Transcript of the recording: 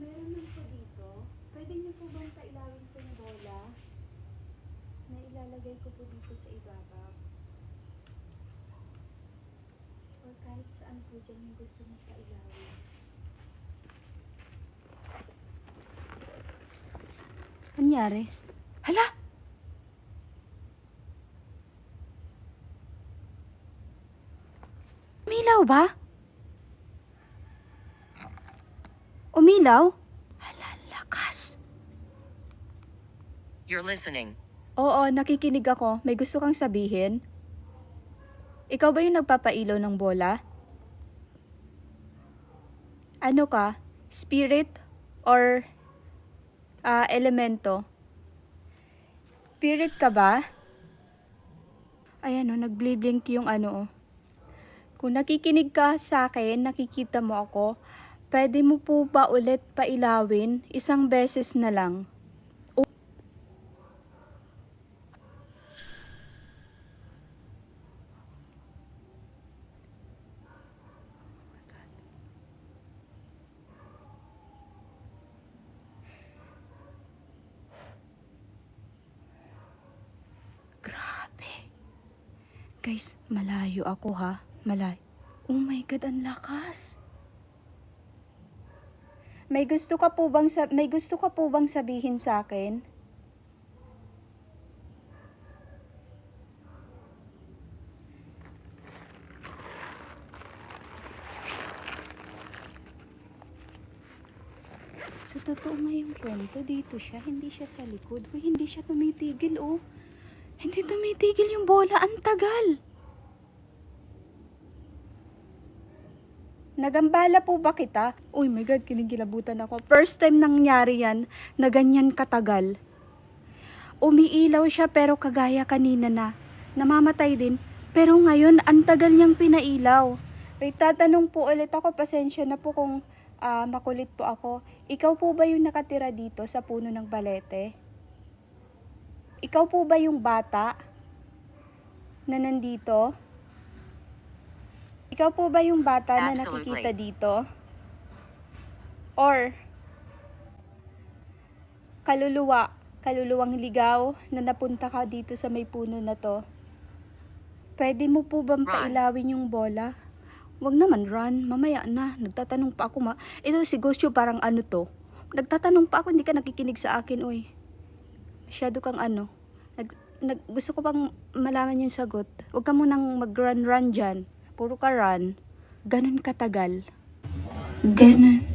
Meron lang po dito. Pwede niyo po bang pailawin po yung bola? Na ilalagay ko po dito sa ibabaw. Or kahit saan po dyan yung gusto niyo pailawin. Anyari? Hala! Umilaw ba? Umilaw? Hala, lakas. You're listening. Oo, nakikinig ako. May gusto kang sabihin? Ikaw ba yung nagpapailaw ng bola? Ano ka? Spirit? Or elemento? Spirit ka ba? Ayan o, nag-blink yung ano o. Kung nakikinig ka sa akin, nakikita mo ako, pwede mo po ba ulit pailawin? Isang beses na lang. Guys, malayo ako ha. Malayo. Oh my God, ang lakas. May gusto ka po bang sabihin sa akin? Sa totoo nga yung kwento, dito siya, hindi siya sa likod. Uy, hindi siya tumitigil, oh. Hindi tumitigil yung bola, ang tagal. Nagambala po ba kita? Oh my God, kinikilabutan ako. First time nangyari yan, na ganyan katagal. Umiilaw siya pero kagaya kanina na. Namamatay din, pero ngayon, ang tagal niyang pinailaw. Wait, tatanong po ulit ako, pasensya na po kung makulit po ako. Ikaw po ba yung nakatira dito sa puno ng balete? Ikaw po ba yung bata na nandito? Ikaw po ba yung bata na nakikita dito? Or kaluluwang ligaw na napunta ka dito sa may puno na to? Pwede mo po bang pailawin yung bola? Wag naman run, mamaya na. Nagtatanong pa ako Ito si Gosyo parang ano to. Nagtatanong pa ako, hindi ka nakikinig sa akin, uy. Masyado kang ano. Gusto ko pang malaman yung sagot. Huwag ka munang mag-run dyan. Puro ka run. Ganun katagal. Ganun